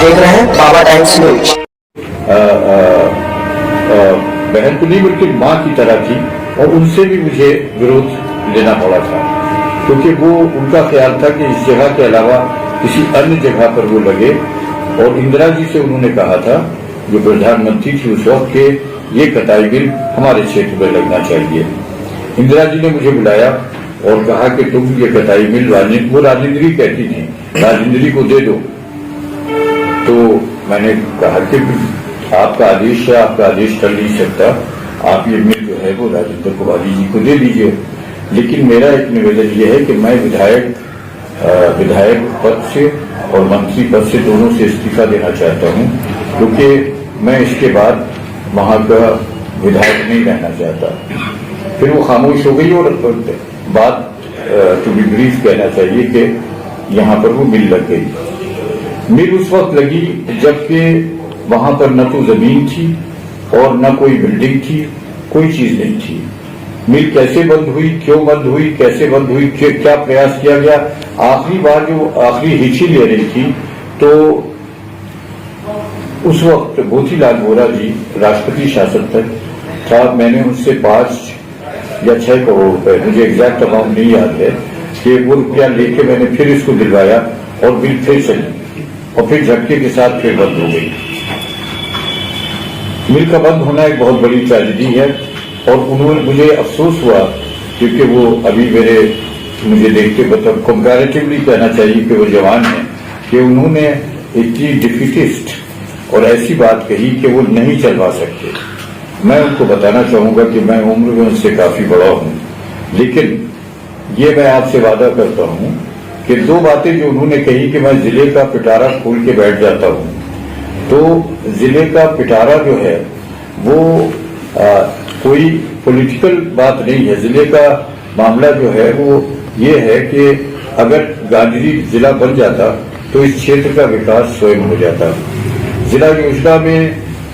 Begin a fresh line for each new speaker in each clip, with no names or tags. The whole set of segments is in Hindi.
देख रहे हैं बाबा टाइम्स न्यूज।
बहन तो नहीं बल्कि माँ की तरह थी और उनसे भी मुझे विरोध लेना पड़ा था, क्योंकि वो उनका ख्याल था कि इस जगह के अलावा किसी अन्य जगह पर वो लगे। और इंदिरा जी से उन्होंने कहा था, जो प्रधानमंत्री थी उस वक्त, के ये कटाई बिल हमारे क्षेत्र में लगना चाहिए। इंदिरा जी ने मुझे बुलाया और कहा कि तुम ये कटाई बिल, वो राजेंद्री कहती थी, राजेंद्री को दे दो। तो मैंने कहा कि आपका आदेश है, आपका आदेश कर नहीं सकता, आप ये मिल जो है वो राजेंद्र कुमारी जी को दे दीजिए। लेकिन मेरा एक निवेदन ये है कि मैं विधायक पद से और मंत्री पद से दोनों से इस्तीफा देना चाहता हूं, क्योंकि मैं इसके बाद वहां का विधायक नहीं रहना चाहता। फिर वो खामोश हो गई और बात टू बी ब्रीफ कहना चाहिए कि यहाँ पर वो मिल लग गई। मिल उस वक्त लगी जबकि वहां पर न तो जमीन थी और न कोई बिल्डिंग थी, कोई चीज नहीं थी। मिल कैसे बंद हुई, क्यों बंद हुई, कैसे बंद हुई, क्या प्रयास किया गया। आखिरी बार जो आखिरी हिची ले रही थी, तो उस वक्त मोतीलाल वोरा जी राष्ट्रपति शासन तक था। मैंने उनसे 5 या 6 करोड़ रुपए, मुझे एग्जैक्ट अमाउंट नहीं याद है, कि वो रुपया लेके मैंने फिर इसको दिलवाया और बिल फिर चली और फिर झटके के साथ फिर बंद हो गई। मिल का बंद होना एक बहुत बड़ी ट्रेजेडी है और उन्होंने, मुझे अफसोस हुआ क्योंकि वो अभी मुझे देखते मतलब कंपैरेटिवली कहना चाहिए कि वो जवान है, कि उन्होंने इतनी डिफिटिस्ट और ऐसी बात कही कि वो नहीं चलवा सकते। मैं उनको बताना चाहूंगा कि मैं उम्र में उनसे काफी बड़ा हूं, लेकिन ये मैं आपसे वादा करता हूं कि 2 बातें जो उन्होंने कही कि मैं जिले का पिटारा खोल के बैठ जाता हूं, तो जिले का पिटारा जो है वो कोई पॉलिटिकल बात नहीं है। जिले का मामला जो है वो ये है कि अगर गांधी जिला बन जाता तो इस क्षेत्र का विकास स्वयं हो जाता। जिला योजना में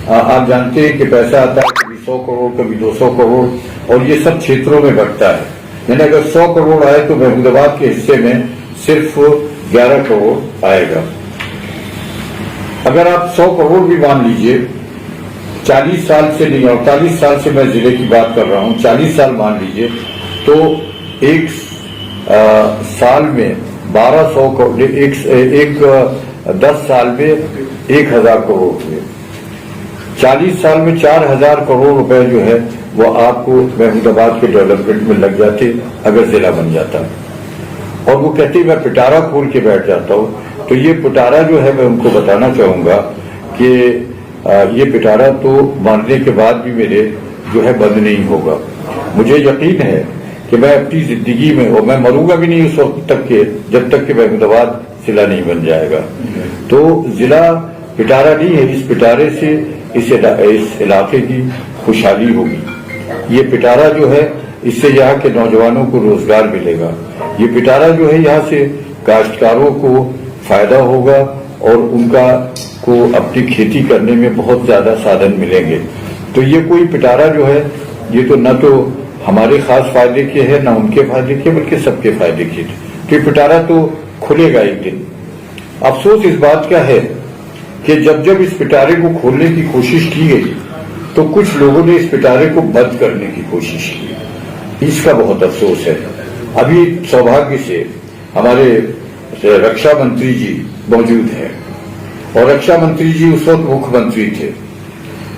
आप जानते हैं कि पैसा आता है, कभी 100 करोड़, कभी 200 करोड़, और ये सब क्षेत्रों में बंटता है। यानी अगर 100 करोड़ आए तो महमूदाबाद के हिस्से में सिर्फ 11 करोड़ आएगा। अगर आप 100 करोड़ भी मान लीजिए, 40 साल से नहीं, 48 साल से मैं जिले की बात कर रहा हूं, 40 साल मान लीजिए, तो एक साल में 1200 करोड़, एक 10 साल में 1000 करोड़ हुए। 40 साल में 4000 करोड़ रुपए जो है वो आपको महमूदाबाद के डेवलपमेंट में लग जाते अगर जिला बन जाता। और वो कहते मैं पिटारा खोल के बैठ जाता हूं, तो ये पिटारा जो है मैं उनको बताना चाहूंगा कि ये पिटारा तो मारने के बाद भी मेरे जो है बंद नहीं होगा। मुझे यकीन है कि मैं अपनी जिंदगी में, और मैं मरूंगा भी नहीं उस वक्त तक के जब तक कि महमूदाबाद जिला नहीं बन जाएगा। तो जिला पिटारा नहीं है, इस पिटारे से इस इलाके की खुशहाली होगी। ये पिटारा जो है इससे यहाँ के नौजवानों को रोजगार मिलेगा। ये पिटारा जो है यहाँ से काश्तकारों को फायदा होगा और उनका को अपनी खेती करने में बहुत ज्यादा साधन मिलेंगे। तो ये कोई पिटारा जो है ये तो न तो हमारे खास फायदे के है, न उनके फायदे के, बल्कि सबके फायदे के। तो ये पिटारा तो खुलेगा एक दिन। अफसोस इस बात का है कि जब इस पिटारे को खोलने की कोशिश की गई तो कुछ लोगों ने इस पिटारे को बंद करने की कोशिश की। इसका बहुत अफसोस है। अभी सौभाग्य से हमारे रक्षा मंत्री जी मौजूद हैं और रक्षा मंत्री जी उस वक्त मुख्यमंत्री थे।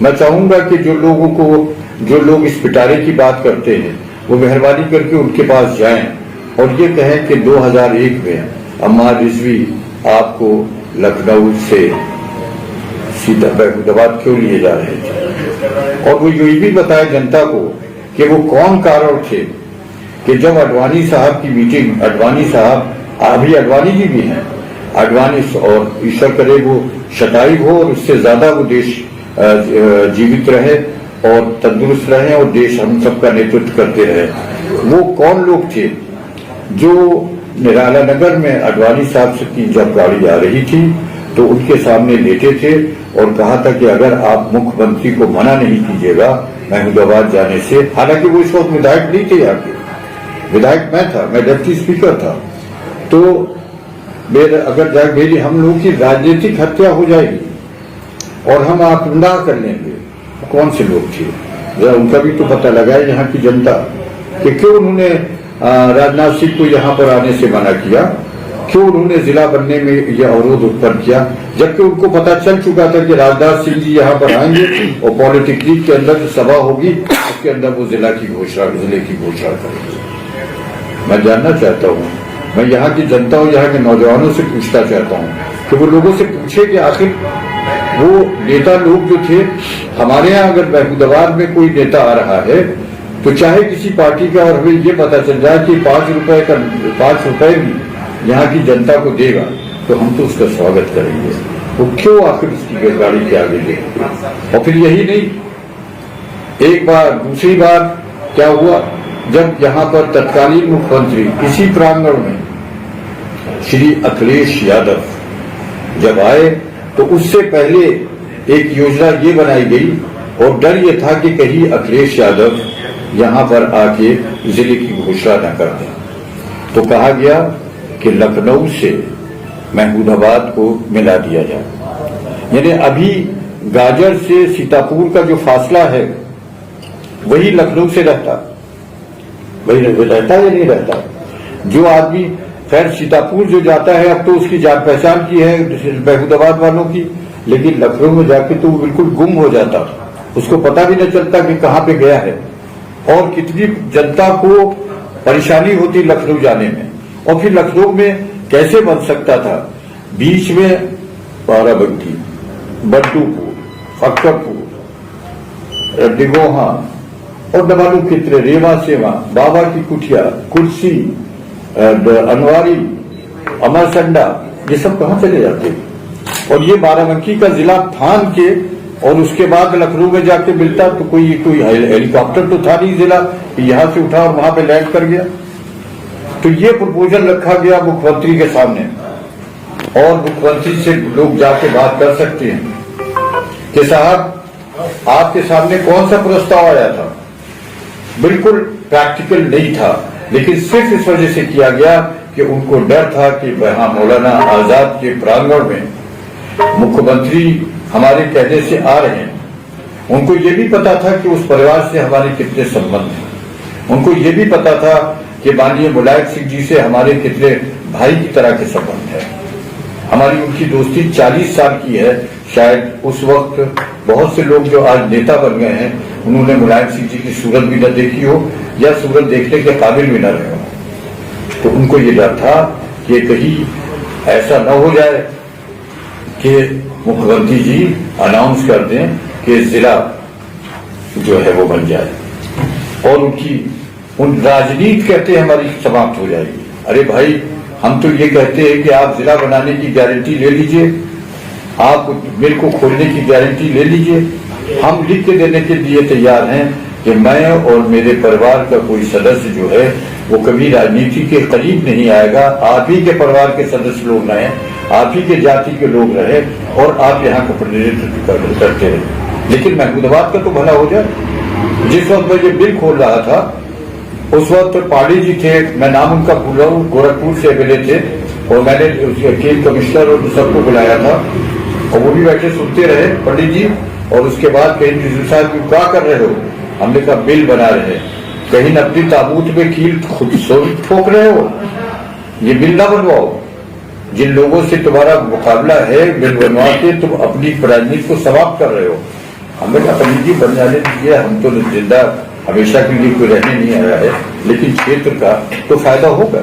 मैं चाहूंगा कि जो लोग इस पिटारे की बात करते हैं वो मेहरबानी करके उनके पास जाएं और ये कहें कि 2001 में अम्मा रिजवी आपको लखनऊ से सीधा महमूदाबाद क्यों लिए जा रहे थे, और वो ये भी बताए जनता को कि वो कौन कारण थे कि जब अडवाणी साहब की मीटिंग, अडवाणी साहब, अभी अडवाणी जी भी हैं, अडवाणी, और ईश्वर करे वो शतायु हो और उससे ज्यादा वो देश जीवित रहे और तंदुरुस्त रहे और देश हम सबका नेतृत्व करते रहे। वो कौन लोग थे जो निराला नगर में अडवाणी साहब की जब गाड़ी आ रही थी तो उनके सामने लेटे थे और कहा था कि अगर आप मुख्यमंत्री को मना नहीं कीजिएगा महमूदाबाद जाने से। हालांकि वो इस वक्त विधायक नहीं थे, यहाँ के विधायक मैं था, मैं डिप्टी स्पीकर था। तो अगर मेरी हम लोगों की राजनीतिक हत्या हो जाएगी और हम आत्मदाह कर लेंगे, कौन से लोग थे जरा उनका भी तो पता लगाए यहाँ की जनता कि क्यों उन्होंने राजनाथ सिंह को यहाँ पर आने से मना किया, क्यों उन्होंने जिला बनने में यह अवरोध उत्पन्न किया, जबकि उनको पता चल चुका था कि राजनाथ सिंह जी यहाँ पर आएंगे और पॉलिटेक्निक के अंदर जो सभा होगी उसके अंदर वो जिले की घोषणा करेंगे। मैं जानना चाहता हूँ, मैं यहाँ की जनता और यहाँ के नौजवानों से पूछना चाहता हूँ कि वो लोगों से पूछे कि आखिर वो नेता लोग जो थे, हमारे यहाँ अगर महमूदाबाद में कोई नेता आ रहा है तो चाहे किसी पार्टी का, और हमें ये पता चल जाए कि 5 रुपए भी यहाँ की जनता को देगा तो हम तो उसका स्वागत करेंगे। वो क्यों आखिर उसकी गाड़ी के आगे देंगे? और फिर यही नहीं, एक बार दूसरी बार क्या हुआ, जब यहाँ पर तत्कालीन मुख्यमंत्री इसी प्रांगण में श्री अखिलेश यादव जब आए तो उससे पहले एक योजना ये बनाई गई और डर ये था कि कहीं अखिलेश यादव यहाँ पर आके जिले की घोषणा न कर दें, तो कहा गया कि लखनऊ से महमूदाबाद को मिला दिया जाए। यानी अभी गाजर से सीतापुर का जो फासला है वही लखनऊ से रहता, वही रहता या नहीं रहता। जो आदमी खैर सीतापुर जो जाता है अब तो उसकी जान पहचान की है महमूदाबाद वालों की, लेकिन लखनऊ में जाके तो वो बिल्कुल गुम हो जाता, उसको पता भी नहीं चलता कि कहाँ पे गया है। और कितनी जनता को परेशानी होती लखनऊ जाने में, और फिर लखनऊ में कैसे बन सकता था, बीच में बाराबंकी, बंटूपुर, फक्करपुर, डिगोहा और न मालूम कितने, रेवा सेवा, बाबा की कुटिया, कुर्सी, अनवारी, अमरसंडा, ये सब कहाँ चले जाते। और ये बाराबंकी का जिला थान के और उसके बाद लखनऊ में जाके मिलता तो कोई हेलीकॉप्टर तो था नहीं जिला, यहां से उठा और वहां पे लैंड कर गया। तो ये प्रपोजल रखा गया मुख्यमंत्री के सामने, और मुख्यमंत्री से लोग जाके बात कर सकते हैं कि साहब आपके सामने कौन सा प्रस्ताव आया था, बिल्कुल प्रैक्टिकल नहीं था, लेकिन सिर्फ इस वजह से किया गया कि उनको डर था कि वहां मौलाना आजाद के प्रांगण में मुख्यमंत्री हमारे कहने से आ रहे हैं। उनको ये भी पता था कि उस परिवार से हमारे कितने संबंध हैं, उनको ये भी पता था कि माननीय मुलायम सिंह जी से हमारे कितने भाई की तरह के संबंध है। हमारी उनकी दोस्ती 40 साल की है। शायद उस वक्त बहुत से लोग जो आज नेता बन गए हैं उन्होंने मुलायम सिंह जी की सूरत भी न देखी हो या सूरत देखने के काबिल भी न रहे हो, तो उनको ये डर था कि कहीं ऐसा न हो जाए कि मुख्यमंत्री जी अनाउंस कर दें कि जिला जो है वो बन जाए और उन राजनीति कहते हैं हमारी समाप्त हो जाएगी। अरे भाई, हम तो ये कहते हैं कि आप जिला बनाने की गारंटी ले लीजिए, आप मिल को खोलने की गारंटी ले लीजिए, हम लिख के देने के लिए तैयार हैं कि मैं और मेरे परिवार का कोई सदस्य जो है वो कभी राजनीति के करीब नहीं आएगा। आप ही के परिवार के सदस्य लोग रहे, आप ही के जाति के लोग रहे और आप यहाँ का प्रतिनिधित्व करते रहे, लेकिन महमूदाबाद का तो भला हो जाए। जिस वक्त मैं ये बिल खोल रहा था उस वक्त पांडे जी थे, मैं नाम उनका भूल रहा हूँ, गोरखपुर से एमएलए थे, और मैंने खेल कमिश्नर और सबको बुलाया था और वो भी बैठे सुनते रहे पंडित जी। और उसके बाद कहीं साहब क्या कर रहे हो, हमने कहा बिल बना रहे, कहीं अपनी ताबूत में कील खुद ठोक रहे हो, ये बिल ना बनवाओ। जिन लोगों से तुम्हारा मुकाबला है बिल बनवा के तुम अपनी राजनीति को समाप्त कर रहे हो। हमने कहा पंडित जी बन जाने दीजिए, हम तो जिंदा हमेशा के लिए कोई रहने नहीं आया है, लेकिन क्षेत्र का तो फायदा होगा।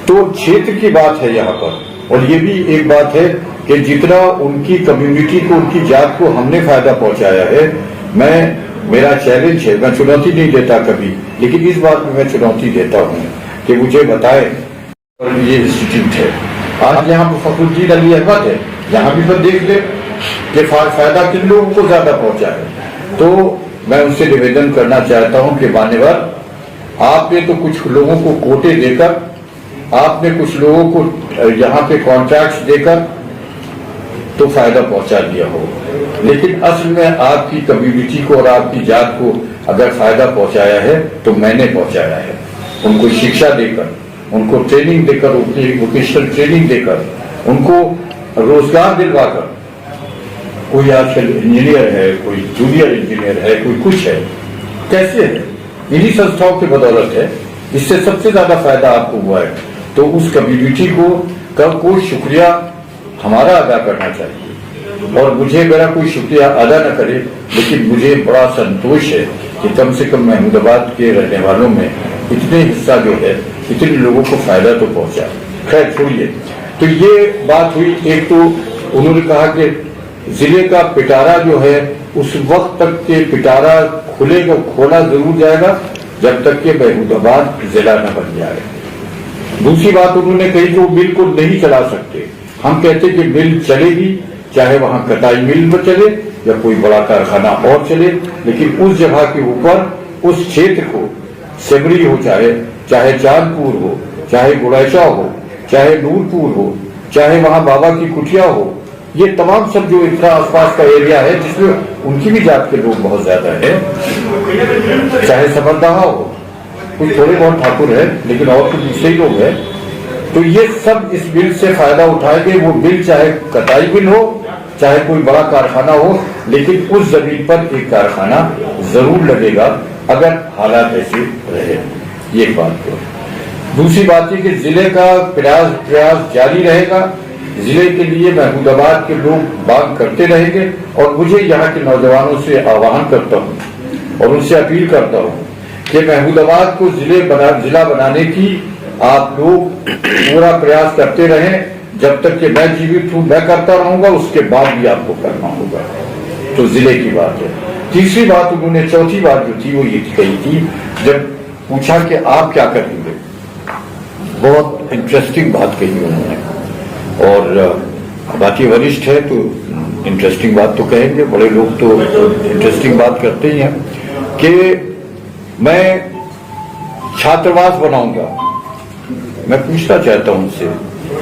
तो क्षेत्र की बात है यहाँ पर। और ये भी एक बात है कि जितना उनकी कम्युनिटी को, उनकी जात को हमने फायदा पहुंचाया है, मेरा चैलेंज है, मैं चुनौती नहीं देता कभी, लेकिन इस बात में मैं चुनौती देता हूँ कि मुझे बताए और ये इंस्टीट्यूट है। आज यहाँ पर फखरुद्दीन अली अहमद है, यहाँ भी मैं देख ले कि फायदा किन लोगों को ज्यादा पहुंचा है। तो मैं उनसे निवेदन करना चाहता हूं कि मान्यवर, आपने तो कुछ लोगों को कोटे देकर, आपने कुछ लोगों को यहाँ पे कॉन्ट्रैक्ट्स देकर तो फायदा पहुंचा दिया हो, लेकिन असल में आपकी कम्युनिटी को और आपकी जात को अगर फायदा पहुंचाया है तो मैंने पहुंचाया है। उनको शिक्षा देकर, उनको ट्रेनिंग देकर, वोकेशनल ट्रेनिंग देकर, उनको रोजगार दिलवाकर, कोई आजकल इंजीनियर है, कोई जूनियर इंजीनियर है, कोई कुछ है, कैसे है? इन्हीं संस्थाओं की बदौलत है। इससे सबसे ज्यादा फायदा आपको हुआ है। तो उस कम्युनिटी को शुक्रिया हमारा अदा करना चाहिए। और मुझे मेरा कोई शुक्रिया अदा न करे, लेकिन मुझे बड़ा संतोष है कि कम से कम महमूदाबाद के रहने वालों में इतने हिस्सा जो है, इतने लोगों को फायदा तो पहुंचा। खैर छोड़िए। तो ये बात हुई। एक तो उन्होंने कहा कि जिले का पिटारा जो है, उस वक्त तक के पिटारा खोला जरूर जाएगा जब तक के महमूदाबाद जिला न बन जाए। दूसरी बात उन्होंने कही कि वो मिल को नहीं चला सकते। हम कहते कि मिल चलेगी, चाहे वहां कटाई मिल में चले या कोई बड़ा कारखाना और चले, लेकिन उस जगह के ऊपर उस क्षेत्र को, सेमरी हो, चाहे चांदपुर हो, चाहे गुड़ैचा हो, चाहे नूरपुर हो, चाहे वहां बाबा की कुटिया हो, ये तमाम सब जो इतना आसपास का एरिया है जिसमें उनकी भी जात के लोग बहुत ज्यादा है, चाहे समरदहा हो, कुछ थोड़े बहुत ठाकुर है, लेकिन और तो दूसरे ही लोग हैं, तो ये सब इस बिल से फायदा उठाएंगे। वो बिल चाहे कटाई बिल हो, चाहे कोई बड़ा कारखाना हो, लेकिन उस जमीन पर एक कारखाना जरूर लगेगा अगर हालात ऐसे रहे। ये एक बात है। दूसरी बात है कि जिले का प्रयास जारी रहेगा। जिले के लिए महमूदाबाद के लोग मांग करते रहेंगे और मुझे यहाँ के नौजवानों से आह्वान करता हूँ और उनसे अपील करता हूँ कि महमूदाबाद को जिला बनाने की आप लोग पूरा प्रयास करते रहें। जब तक कि मैं जीवित हूँ मैं करता रहूंगा, उसके बाद भी आपको करना होगा। तो जिले की बात है। तीसरी बात उन्होंने, चौथी बात जो थी वो ये कही थी, जब पूछा कि आप क्या करेंगे, बहुत इंटरेस्टिंग बात कही उन्होंने। और बाकी वरिष्ठ है तो इंटरेस्टिंग बात तो कहेंगे, बड़े लोग तो इंटरेस्टिंग बात करते ही हैं कि मैं छात्रावास बनाऊंगा। मैं पूछना चाहता हूं उनसे,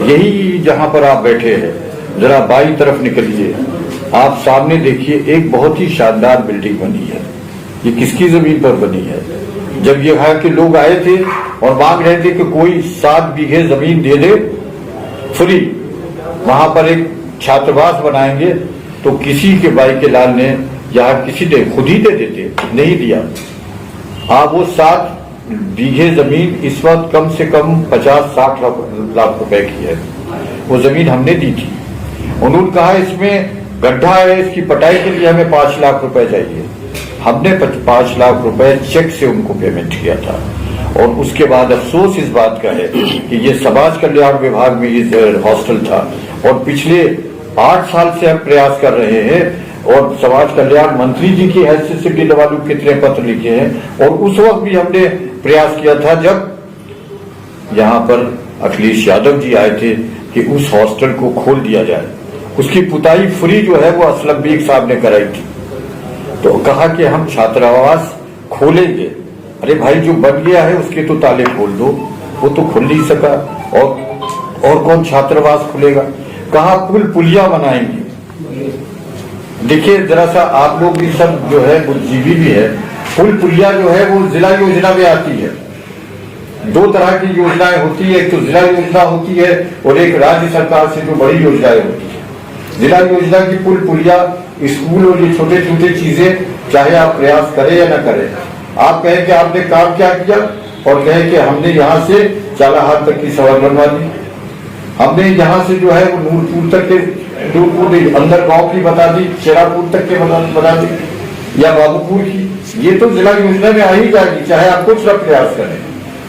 यही जहां पर आप बैठे हैं, जरा बाईं तरफ निकलिए, आप सामने देखिए, एक बहुत ही शानदार बिल्डिंग बनी है। ये किसकी जमीन पर बनी है? जब यहाँ के लोग आए थे और मांग रहे थे कि कोई 7 बीघे जमीन दे दे फ्री, वहां पर एक छात्रावास बनाएंगे, तो किसी के भाई के लाल ने, यहाँ किसी ने खुद ही दे देते, नहीं दिया। आप वो 7 बीघे जमीन इस वक्त कम से कम 50-60 लाख रुपए की है। वो जमीन हमने दी थी। उन्होंने कहा इसमें गड्ढा है, इसकी पटाई के लिए हमें 5 लाख रुपए चाहिए। हमने 5 लाख रुपए चेक से उनको पेमेंट किया था। और उसके बाद अफसोस इस बात का है कि ये समाज कल्याण विभाग में ये हॉस्टल था और पिछले 8 साल से हम प्रयास कर रहे हैं और समाज कल्याण मंत्री जी की हैसियत से भी दवालू कितने पत्र लिखे हैं। और उस वक्त भी हमने प्रयास किया था जब यहाँ पर अखिलेश यादव जी आए थे कि उस हॉस्टल को खोल दिया जाए। उसकी पुताई फ्री जो है वो असलम बेग साहब ने कराई थी। तो कहा कि हम छात्रावास खोलेंगे। अरे भाई, जो बन गया है उसके तो ताले खोल दो, वो तो खुल नहीं सका, और कौन छात्रावास खुलेगा? कहा पुलिया बनाएंगे। देखिए जरा सा, आप लोग भी सब जो है बुद्धिजीवी भी है, पुलिया जो है वो जिला योजना में आती है। 2 तरह की योजनाएं होती है, एक तो जिला योजना होती है और एक राज्य सरकार से जो बड़ी योजनाएं होती है। जिला योजना की पुलिया, स्कूल और ये छोटे छोटे चीजें, चाहे आप प्रयास करें या न करें, आप कहें कि आपने काम क्या किया और कहें कि हमने यहाँ से चालाहाट तक की सड़क बनवा दी, हमने यहाँ से जो है वो नूरपुर तक के, नूरपुर अंदर गांव की बता दी, शेरापुर तक के बना दी, या बाबूपुर की। ये तो जिला योजना में आ ही जाएगी, चाहे आप कुछ न प्रयास करें।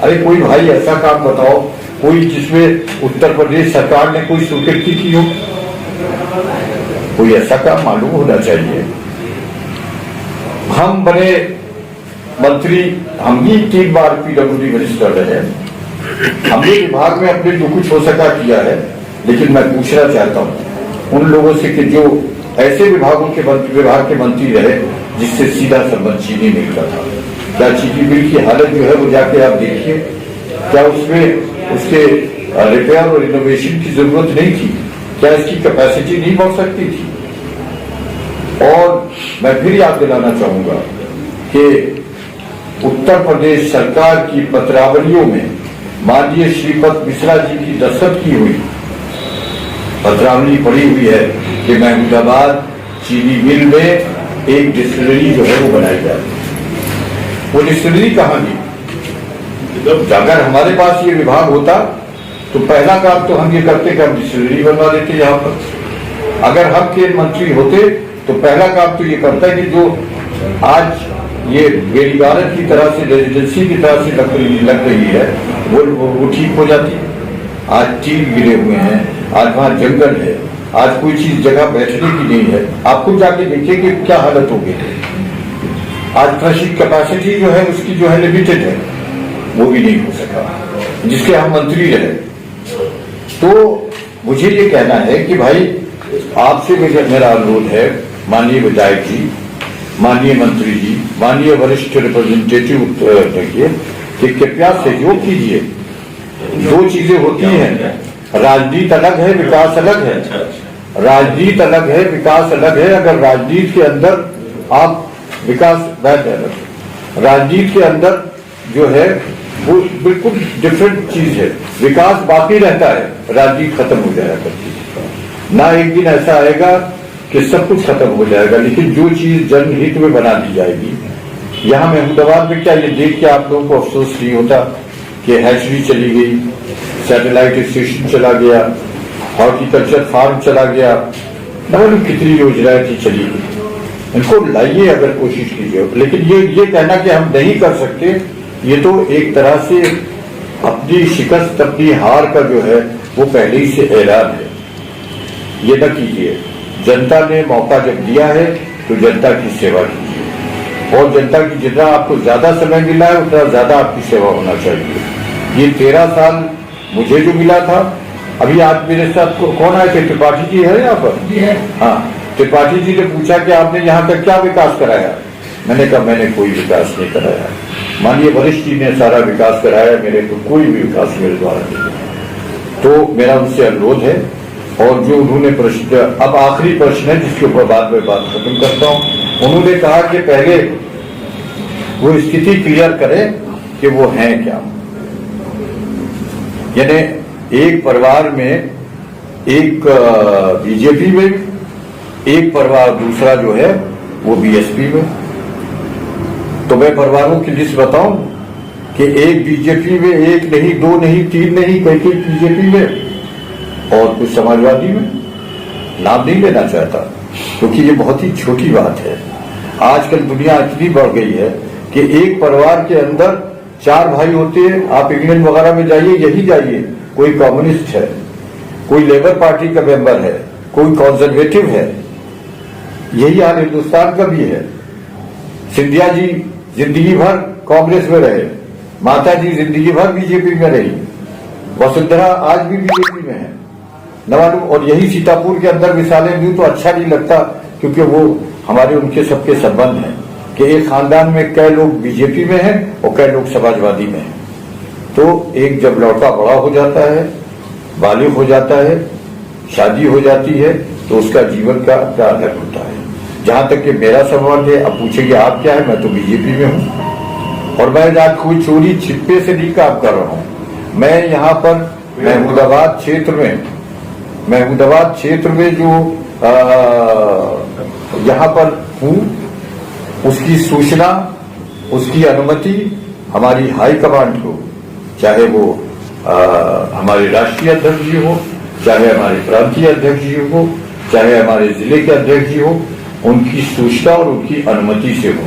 अरे कोई भाई ऐसा काम बताओ, कोई जिसमें उत्तर प्रदेश सरकार ने कोई स्वीकृति की हो, कोई ऐसा काम मालूम होना चाहिए। हम बने मंत्री, हम भी 3 बार पीडब्ल्यूडी मिनिस्टर रहे, हमने विभाग में अपने जो कुछ हो सका किया है। लेकिन मैं पूछना चाहता हूं उन लोगों से कि जो ऐसे विभाग के मंत्री रहे जिससे सीधा संबंध चीनी मिल रहा था, क्या चीनी मिल की हालत जो है वो जाके आप देखिए, क्या उसमें उसके रिपेयर और इनोवेशन की जरूरत नहीं थी? क्या इसकी कैपेसिटी नहीं बढ़ सकती थी? और मैं फिर याद दिलाना चाहूंगा कि उत्तर प्रदेश सरकार की पत्रावलियों में माननीय श्रीपद मिश्रा जी की दस्तखत की हुई पत्रावली पड़ी हुई है कि महमूदाबाद चीनी मिल में एक डिस्टिलरी जो है वो बनाई जाए। वो डिस्टिलरी कहाँ की? अगर हमारे पास ये विभाग होता तो पहला काम तो हम ये करते कि हम डिस्टिलरी बनवा देते यहाँ पर। अगर हम केंद्र मंत्री होते तो पहला काम तो ये करता है कि जो आज ये बेड़ी भारत की तरह से रेजिडेंसी की तरह से लग रही है वो ठीक हो जाती। आज टील गिरे हुए हैं, आज वहाँ जंगल है, आज कोई चीज जगह बैठने की नहीं है। आप खुद जाके देखिए कि क्या हालत हो गई। आज कृषि कैपेसिटी जो है उसकी जो है लिमिटेड है, वो भी नहीं हो सका जिसके हम मंत्री रहे। तो मुझे ये कहना है कि भाई आपसे मेरा अनुरोध है, माननीय विधायक जी, माननीय मंत्री जी, माननीय वरिष्ठ रिप्रेजेंटेटिव देखिए कि कृपया सहयोग कीजिए। दो चीजें होती हैं, राजनीति अलग है, विकास अलग है। राजनीति अलग है, विकास अलग है। अगर राजनीति के अंदर आप विकास राजनीति के अंदर जो है वो बिल्कुल डिफरेंट चीज है। विकास बाकी रहता है, राजनीति खत्म हो जाया करती है। ना एक दिन ऐसा आएगा कि सब कुछ खत्म हो जाएगा, लेकिन जो चीज जनहित में बना दी जाएगी। यहाँ महमूदाबाद में क्या ये देख के आप लोगों को अफसोस नहीं होता कि हैचरी चली गई, सैटेलाइट स्टेशन चला गया, हॉर्टिकल्चर फार्म चला गया, न मालूम कितनी योजनाएं थी चली गई। इनको लाइए, अगर कोशिश कीजिए। लेकिन ये कहना कि हम नहीं कर सकते, ये तो एक तरह से अपनी शिकस्त, अपनी हार का जो है वो पहले ही से ऐलान है। ये न कीजिए। जनता ने मौका जब दिया है तो जनता की सेवा कीजिए, और जनता की जितना आपको ज्यादा समय मिला है उतना ज्यादा आपकी सेवा होना चाहिए। ये 13 साल मुझे जो मिला था, अभी आज मेरे साथ कौन आए थे? त्रिपाठी जी है यहाँ पर? हाँ, त्रिपाठी जी ने पूछा कि आपने यहाँ का क्या विकास कराया? मैंने कहा मैंने कोई विकास नहीं कराया। माननीय वरिष्ठ जी ने सारा विकास कराया, मेरे को कोई भी विकास मेरे द्वारा नहीं। तो मेरा उनसे अनुरोध है। और जो उन्होंने प्रश्न, अब आखिरी प्रश्न है जिसके ऊपर बाद में बात खत्म करता हूँ। उन्होंने कहा कि पहले वो स्थिति क्लियर करें कि वो है क्या। यानी एक परिवार में एक बीजेपी में, एक परिवार दूसरा जो है वो बीएसपी में। तो मैं परिवारों की लिस्ट बताऊं कि एक बीजेपी में, एक नहीं, दो नहीं, तीन नहीं, कई बीजेपी में और कुछ समाजवादी में। नाम नहीं लेना चाहता क्योंकि ये बहुत ही छोटी बात है। आजकल दुनिया इतनी बढ़ गई है कि एक परिवार के अंदर 4 भाई होते हैं। आप इंग्लैंड वगैरह में जाइए, यही जाइए, कोई कम्युनिस्ट है, कोई लेबर पार्टी का मेंबर है, कोई कंजर्वेटिव है। यही हाल हिंदुस्तान का भी है। सिंधिया जी जिंदगी भर कांग्रेस में रहे, माता जी जिंदगी भर बीजेपी में रही, वसुंधरा आज भी बीजेपी में है, न मालूम। और यही सीतापुर के अंदर मिसालें दूं तो अच्छा नहीं लगता, क्योंकि वो हमारे उनके सबके संबंध हैं कि एक खानदान में कई लोग बीजेपी में हैं और कई लोग समाजवादी में हैं। तो एक जब लड़का बड़ा हो जाता है, बालिग हो जाता है, शादी हो जाती है, तो उसका जीवन का अपना अलग होता है। जहां तक कि मेरा सवाल है, अब पूछेंगे आप क्या है, मैं तो बीजेपी में हूं और मैं आज कोई चोरी छिपे से नहीं काम कर रहा हूं। मैं यहाँ पर महमूदाबाद क्षेत्र में जो यहाँ पर हूँ, उसकी सूचना, उसकी अनुमति हमारी हाई कमांड को, चाहे वो हमारे राष्ट्रीय अध्यक्ष जी हो, चाहे हमारे प्रांतीय अध्यक्ष जी हो, चाहे हमारे जिले के अध्यक्ष जी हो, उनकी सूचना और उनकी अनुमति से हो।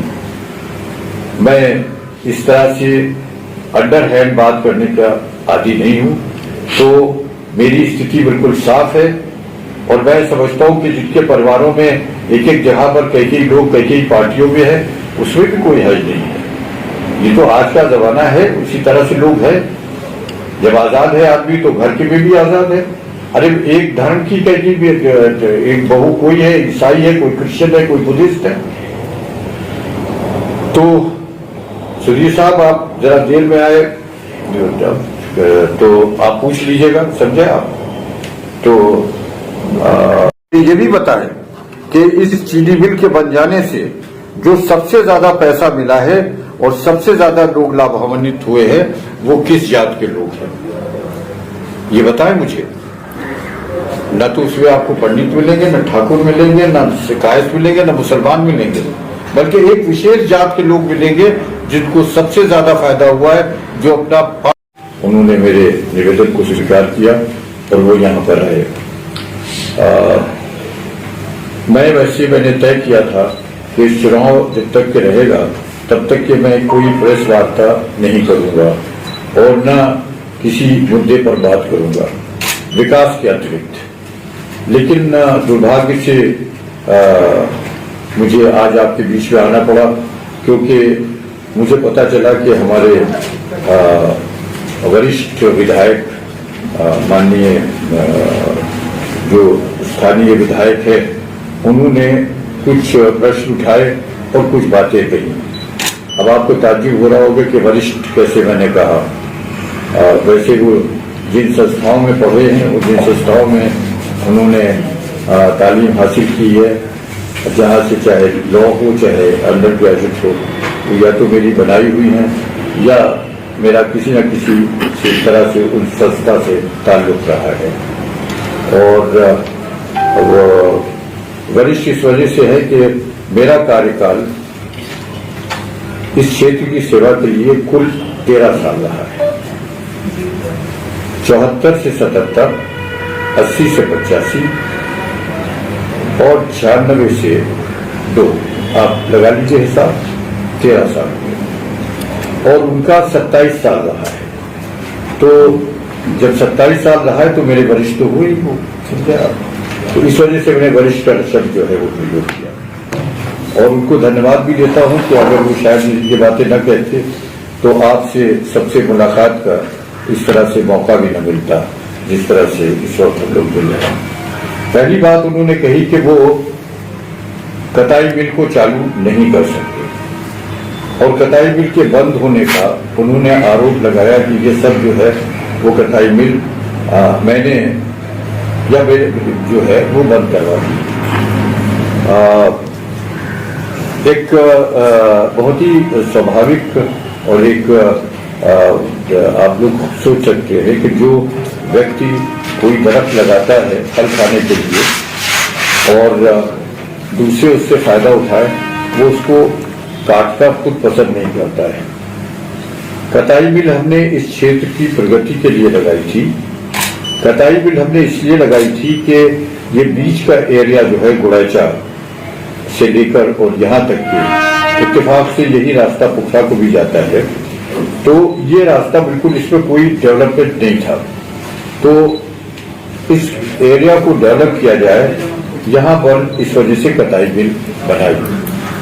मैं इस तरह से अंडर हैंड बात करने का आदी नहीं हूं। तो मेरी स्थिति बिल्कुल साफ है और मैं समझता हूं कि जिनके परिवारों में एक एक जगह पर कई लोग कई पार्टियों में है, उसमें भी कोई हर्ज नहीं है। ये तो आज का जमाना है, उसी तरह से लोग हैं। जब आजाद है आदमी तो घर के में भी आजाद है। अरे एक धर्म की कहीं भी एक बहू, कोई है ईसाई है, कोई क्रिश्चियन है, कोई बुद्धिस्ट है। तो सुधीर साहब आप जरा देर में आए तो आप पूछ लीजिएगा, समझे आप। तो ये भी बताएं कि इस चीनी मिल के बन जाने से जो सबसे ज्यादा पैसा मिला है और सबसे ज्यादा लोग लाभान्वित हुए हैं वो किस जात के लोग हैं, ये बताएं मुझे। न तो उसमें आपको पंडित मिलेंगे, न ठाकुर मिलेंगे, न शिकायत मिलेंगे, न मुसलमान मिलेंगे, बल्कि एक विशेष जात के लोग मिलेंगे जिनको सबसे ज्यादा फायदा हुआ है, जो अपना उन्होंने मेरे निवेदन को स्वीकार किया और वो यहाँ पर आए। मैंने तय किया था कि इस चुनाव जब तक के रहेगा तब तक के मैं कोई प्रेस वार्ता नहीं करूंगा और न किसी मुद्दे पर बात करूंगा विकास के अतिरिक्त। लेकिन दुर्भाग्य से मुझे आज आपके बीच में आना पड़ा, क्योंकि मुझे पता चला कि हमारे वरिष्ठ विधायक माननीय जो स्थानीय विधायक है, उन्होंने कुछ प्रश्न उठाए और कुछ बातें कही। अब आपको ताज्जुब हो रहा होगा कि वरिष्ठ कैसे मैंने कहा। वैसे वो जिन संस्थाओं में पढ़े हैं और जिन संस्थाओं में उन्होंने तालीम हासिल की है, जहाँ से चाहे लॉ हो चाहे अंडर ग्रेजुएट हो, या तो मेरी बनाई हुई हैं या मेरा किसी न किसी तरह से उस संस्था से ताल्लुक रहा है। और वो वरिष्ठ इस वजह से है कि मेरा कार्यकाल इस क्षेत्र की सेवा के लिए कुल 13 साल रहा है। 74 से 77, 80 से 85 और 96 से 2, आप लगा लीजिए हिसाब, 13 साल हुए। और उनका 27 साल रहा है। तो जब 27 साल रहा है तो मेरे वरिष्ठ तो हुए ही वो, समझे आप। तो इस वजह से मैंने वरिष्ठ का शब्द जो है वो प्रयोग किया और उनको धन्यवाद भी देता हूं कि अगर वो शायद ये बातें न कहते तो आपसे सबसे मुलाकात का इस तरह से मौका भी न मिलता जिस तरह से इस वक्त हम लोग मिल रहे हैं। पहली बात उन्होंने कही कि वो कताई मिल को चालू नहीं कर सकते और कताई मिल के बंद होने का उन्होंने आरोप लगाया कि ये सब जो है वो कताई मिल मैंने या मेरे जो है वो बंद करवा दी। एक बहुत ही स्वाभाविक और एक आप लोग सोच सकते हैं कि जो व्यक्ति कोई दरख्त लगाता है फल खाने के लिए और दूसरे उससे फायदा उठाए, वो उसको काटना खुद पसंद नहीं करता है। कताई मिल हमने इस क्षेत्र की प्रगति के लिए लगाई थी। कताई मिल हमने इसलिए लगाई थी कि ये बीच का एरिया जो है गुड़ैचा से लेकर और यहाँ तक के इत्तेफाक से यही रास्ता पुखरा को भी जाता है, तो ये रास्ता बिल्कुल इसमें कोई डेवलपमेंट नहीं था। तो इस एरिया को डेवलप किया जाए, यहाँ पर इस वजह से कताई मिल बनाई।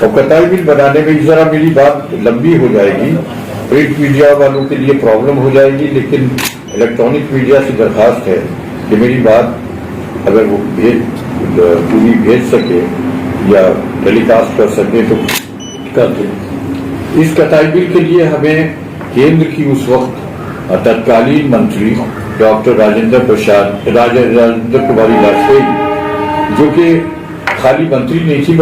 और कताई मिल बनाने में जरा मेरी बात लंबी हो जाएगी, प्रिंट मीडिया वालों के लिए प्रॉब्लम हो जाएगी, लेकिन इलेक्ट्रॉनिक मीडिया से दरखास्त है कि मेरी बात अगर वो पूरी भेज सके या टेलीकास्ट कर सके तो कर दे। इस कताई बिल के लिए हमें केंद्र की उस वक्त तत्कालीन मंत्री डॉक्टर राजेंद्र कुमारी वाजपेयी, जो कि खाली मंत्री नहीं थी